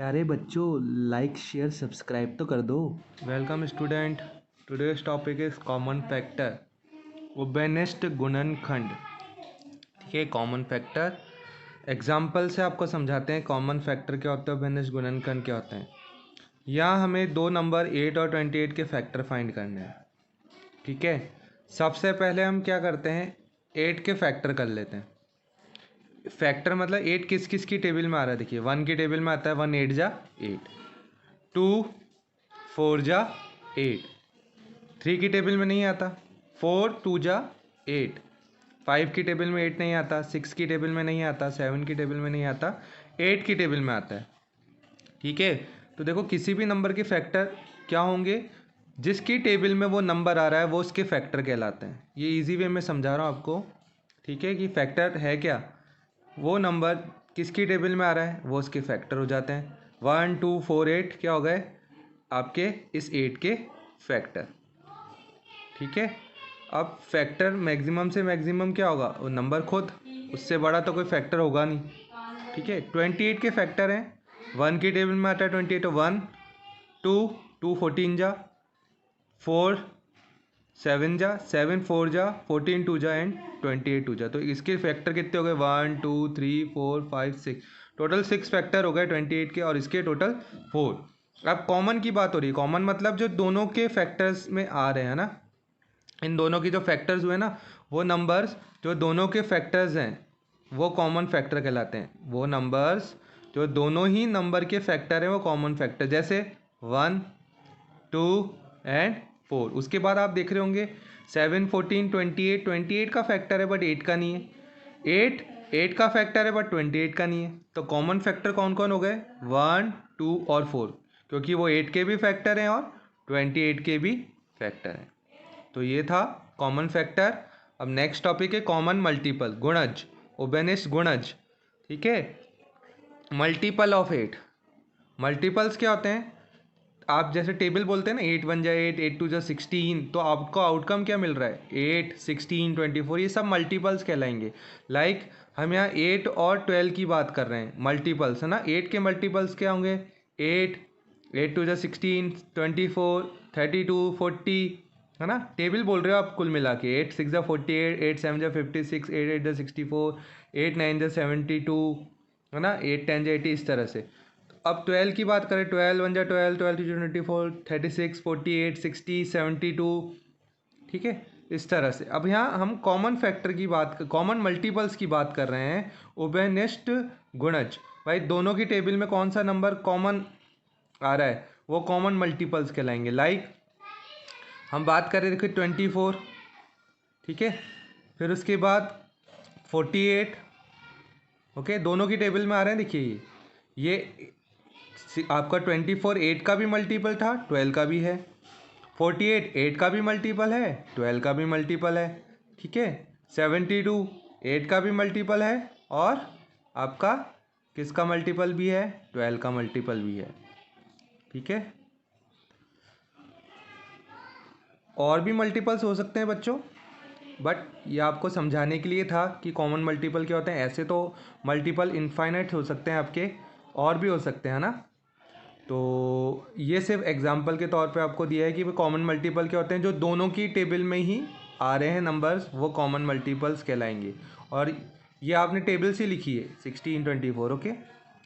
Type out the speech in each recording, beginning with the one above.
प्यारे बच्चों, like share subscribe तो कर दो। Welcome student. Today's topic is common factor, उभयनिष्ठ गुणनखंड। ठीक है, कॉमन फैक्टर एग्जाम्पल से आपको समझाते हैं कॉमन फैक्टर क्या होता है, उभयनिष्ठ गुणनखंड क्या होते हैं। यहाँ हमें दो नंबर 8 और 28 के फैक्टर फाइंड करने हैं। ठीक है, सबसे पहले हम क्या करते हैं, 8 के फैक्टर कर लेते हैं। फैक्टर मतलब 8 किस किस की टेबल में आ रहा है, देखिए 1 की टेबल में आता है 1 8 जा 8, 2 4 जा 8, 3 की टेबल में नहीं आता, 4 2 जा 8, 5 की टेबल में 8 नहीं आता, 6 की टेबल में नहीं आता, 7 की टेबल में नहीं आता, 8 की टेबल में आता है। ठीक है, तो देखो किसी भी नंबर के फैक्टर क्या होंगे, जिसकी टेबल में वो नंबर आ रहा है वो उसके फैक्टर कहलाते हैं। ये इजी वे में समझा रहा हूँ आपको। ठीक है, कि फैक्टर है क्या, वो नंबर किसकी टेबल में आ रहा है वो उसके फैक्टर हो जाते हैं। 1 2 4 8 क्या हो गए आपके इस 8 के फैक्टर। ठीक है, अब फैक्टर मैक्सिमम से मैक्सिमम क्या होगा, वो नंबर खुद, उससे बड़ा तो कोई फैक्टर होगा नहीं। ठीक है, 28 के फैक्टर हैं, 1 की टेबल में आता है 28, तो 1 2 2 14 जा, 4 7 जा, 7 4 जा, 14 2 जा एंड 28 2 जा। तो इसके फैक्टर कितने हो गए, 1 2 3 4 5 6, टोटल 6 फैक्टर हो गए 28 के, और इसके टोटल 4। अब कॉमन की बात हो रही है, कॉमन मतलब जो दोनों के फैक्टर्स में आ रहे हैं ना, इन दोनों की जो फैक्टर्स हुए ना, वो नंबर्स जो दोनों के फैक्टर्स हैं वो कॉमन फैक्टर कहलाते हैं। वो नंबर्स जो दोनों ही नंबर के फैक्टर हैं वो कॉमन फैक्टर, जैसे 1 2 एंड 4। उसके बाद आप देख रहे होंगे 7 14 28, 28 का फैक्टर है बट 8 का नहीं है, 8 8 का फैक्टर है बट 28 का नहीं है। तो कॉमन फैक्टर कौन कौन हो गए, 1 2 और 4, क्योंकि वो 8 के भी फैक्टर हैं और 28 के भी फैक्टर हैं। तो ये था कॉमन फैक्टर। अब नेक्स्ट टॉपिक है कॉमन मल्टीपल, गुणज, उभयनिष्ठ गुणज। ठीक है, मल्टीपल ऑफ 8। मल्टीपल्स क्या होते हैं, आप जैसे टेबल बोलते हैं ना, 8 1 जा 8, 8 2 जा 16, तो आपको आउटकम क्या मिल रहा है, 8 16 24, ये सब मल्टीपल्स कहलाएंगे। लाइक हम यहाँ 8 और 12 की बात कर रहे हैं, मल्टीपल्स है ना। 8 के मल्टीपल्स क्या होंगे, 8 8 2 जा 16, 24 32 40, है ना। टेबल बोल रहे हो आप कुल मिला के, 8 6 जा 48, 8 7 जा 56, 8 8 जा 64, 8 9 जा 72, है ना, 8 10 जा 80, इस तरह से। अब 12 की बात करें, 12 1 जा 12, 12 2 24, 36 48 60 72। ठीक है, इस तरह से। अब यहाँ हम कॉमन फैक्टर की बात, कॉमन मल्टीपल्स की बात कर रहे हैं, उभयनिष्ठ गुणज। भाई दोनों की टेबल में कौन सा नंबर कॉमन आ रहा है वो कॉमन मल्टीपल्स कहलाएंगे। लाइक हम बात करें, देखिए 24, ठीक है, फिर उसके बाद 48। ओके, दोनों की टेबल में आ रहे हैं, देखिए ये आपका 24 8 का भी मल्टीपल था, 12 का भी है। 48 8 का भी मल्टीपल है, 12 का भी मल्टीपल है। ठीक है, 72 8 का भी मल्टीपल है, और आपका किसका मल्टीपल भी है, 12 का मल्टीपल भी है। ठीक है, और भी मल्टीपल्स हो सकते हैं बच्चों, बट ये आपको समझाने के लिए था कि कॉमन मल्टीपल क्या होते हैं। ऐसे तो मल्टीपल इनफाइनाइट हो सकते हैं आपके, और भी हो सकते हैं ना। तो ये सिर्फ एग्जांपल के तौर पे आपको दिया है कि वो कॉमन मल्टीपल क्या होते हैं, जो दोनों की टेबल में ही आ रहे हैं नंबर्स, वो कॉमन मल्टीपल्स कहलाएंगे। और ये आपने टेबल से लिखी है 16 24। ओके,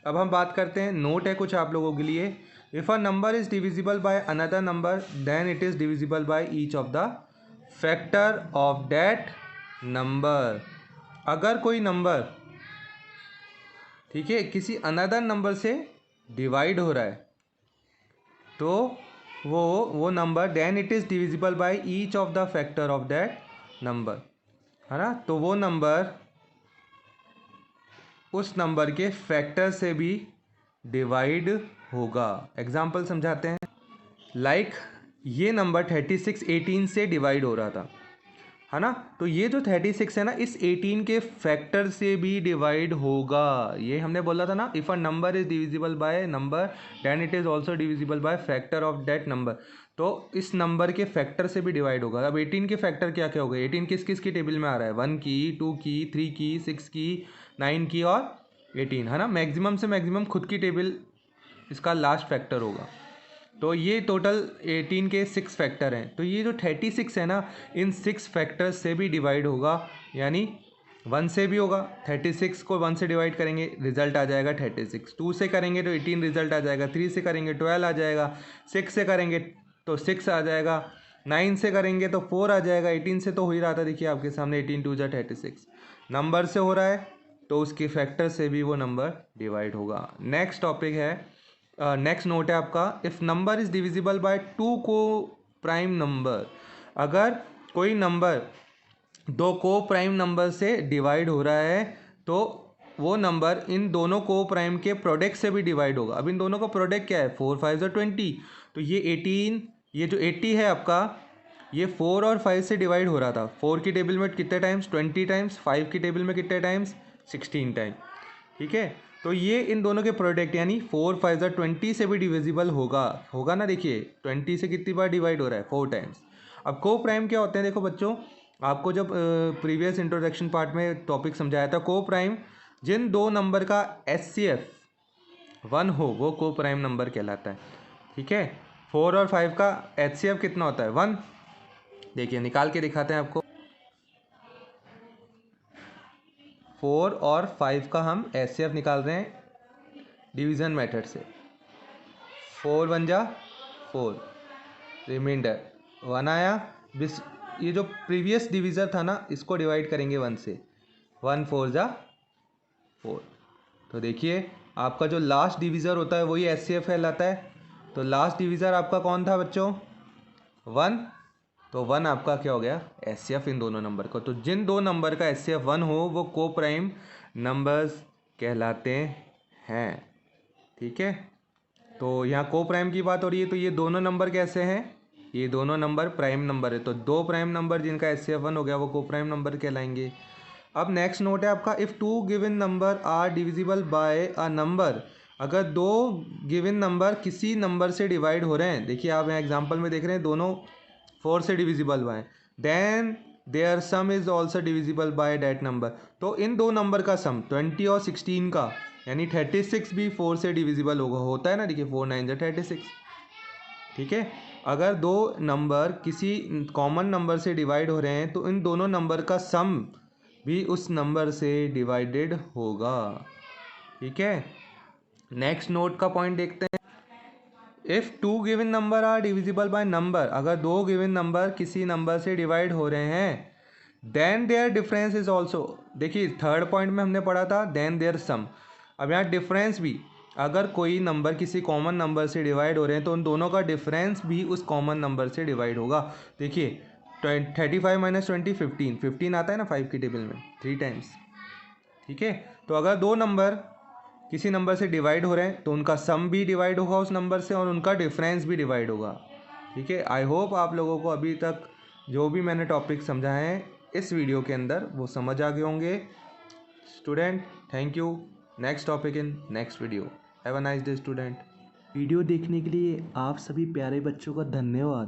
अब हम बात करते हैं, नोट है कुछ आप लोगों के लिए। If a number is divisible by another number then it is divisible by each of the factor of that number. अगर कोई नंबर, ठीक है, किसी अनदर नंबर से डिवाइड हो रहा है, तो वो number then it is divisible by each of the factor of that number, है ना। तो वो नंबर उस नंबर के फैक्टर से भी डिवाइड होगा। एग्जाम्पल समझाते हैं। लाइक ये नंबर 36 18 से डिवाइड हो रहा था, है ना। तो ये जो 36 है ना, इस 18 के फैक्टर से भी डिवाइड होगा। ये हमने बोला था ना, if a number is divisible by number then it is also divisible by factor of that number. तो इस नंबर के फैक्टर से भी डिवाइड होगा। अब 18 के फैक्टर क्या क्या हो गए, 18 किस किस की टेबल में आ रहा है, 1 की, 2 की, 3 की, 6 की, 9 की और 18, है ना। मैक्सिमम से मैक्सिमम खुद की टेबल इसका लास्ट फैक्टर होगा। तो ये टोटल 18 के 6 फैक्टर हैं। तो ये जो 36 है ना, इन 6 फैक्टर्स से भी डिवाइड होगा, यानी 1 से भी होगा। 36 को 1 से डिवाइड करेंगे, रिजल्ट आ जाएगा 36। 2 से करेंगे तो 18 रिजल्ट आ जाएगा। 3 से करेंगे 12 आ जाएगा। 6 से करेंगे तो 6 आ जाएगा। 9 से करेंगे तो 4 आ जाएगा। 18 से तो हो ही रहा था, देखिए आपके सामने 18 2 जा 36। नंबर से हो रहा है तो उसके फैक्टर से भी वो नंबर डिवाइड होगा। नेक्स्ट टॉपिक है, नेक्स्ट नोट है आपका, if number is divisible bye 2 को प्राइम नंबर। अगर कोई नंबर 2 को प्राइम नंबर से डिवाइड हो रहा है तो वो नंबर इन दोनों को प्राइम के प्रोडक्ट से भी डिवाइड होगा। अब इन दोनों का प्रोडक्ट क्या है, 4 5 20। तो ये 18, ये जो 80 है आपका, ये 4 और 5 से डिवाइड हो रहा था। 4 की टेबल में कितने टाइम्स, 20 टाइम्स। 5 की टेबल में कितने टाइम्स, 16 टाइम। ठीक है, तो ये इन दोनों के प्रोडक्ट यानी 4 5 20 से भी डिविजिबल होगा ना। देखिए 20 से कितनी बार डिवाइड हो रहा है, 4 टाइम्स। अब को प्राइम क्या होते हैं, देखो बच्चों, आपको जब प्रीवियस इंट्रोडक्शन पार्ट में टॉपिक समझाया था, को प्राइम जिन दो नंबर का HCF 1 हो वो को प्राइम नंबर कहलाता है। ठीक है, 4 और 5 का HCF कितना होता है, 1। देखिए निकाल के दिखाते हैं आपको। 4 और 5 का हम HCF निकाल रहे हैं डिवीज़न मेथड से। 4 1 जा 4, रिमाइंडर 1 आया। ये जो प्रीवियस डिवीज़र था ना, इसको डिवाइड करेंगे 1 से। 1 4 जा 4। तो देखिए आपका जो लास्ट डिवीज़र होता है वही HCF कहलाता है। तो लास्ट डिवीज़र आपका कौन था बच्चों, 1। तो 1 आपका क्या हो गया, HCF इन दोनों नंबर का। तो जिन दो नंबर का HCF 1 हो वो को प्राइम नंबर्स कहलाते हैं। ठीक है, तो यहाँ को प्राइम की बात हो रही है, तो ये दोनों नंबर कैसे हैं, ये दोनों नंबर प्राइम नंबर है। तो दो प्राइम नंबर जिनका HCF 1 हो गया वो को प्राइम नंबर कहलाएंगे। अब नेक्स्ट नोट है आपका, if 2 given number are divisible by a number. अगर दो गिवन नंबर किसी नंबर से डिवाइड हो रहे हैं, देखिए आप यहाँ एग्जांपल में देख रहे हैं दोनों 4 से divisible by, then their sum is also divisible by that number. तो इन दो नंबर का सम 20 और 16 का, यानी 36 भी 4 से डिविजिबल होता है ना। देखिए 4 9 36। ठीक है, अगर दो नंबर किसी कॉमन नंबर से डिवाइड हो रहे हैं तो इन दोनों नंबर का सम भी उस नंबर से डिवाइडेड होगा। ठीक है, नेक्स्ट नोट का पॉइंट देखते हैं, if 2 given number are divisible by number. अगर दो गिवन नंबर किसी नंबर से डिवाइड हो रहे हैं, then their difference is also. देखिए थर्ड पॉइंट में हमने पढ़ा था देन देयर सम। अब यहाँ डिफरेंस भी, अगर कोई नंबर किसी कॉमन नंबर से डिवाइड हो रहे हैं तो उन दोनों का डिफरेंस भी उस कॉमन नंबर से डिवाइड होगा। देखिए 35 माइनस 20 15, 15 आता है ना 5 की टेबल में 3 टाइम्स। ठीक है, तो अगर दो नंबर किसी नंबर से डिवाइड हो रहे हैं तो उनका सम भी डिवाइड होगा उस नंबर से और उनका डिफरेंस भी डिवाइड होगा। ठीक है, आई होप आप लोगों को अभी तक जो भी मैंने टॉपिक समझाए हैं इस वीडियो के अंदर वो समझ आ गए होंगे। Student thank you, next topic in next video. Have a nice day student. Video देखने के लिए आप सभी प्यारे बच्चों का धन्यवाद।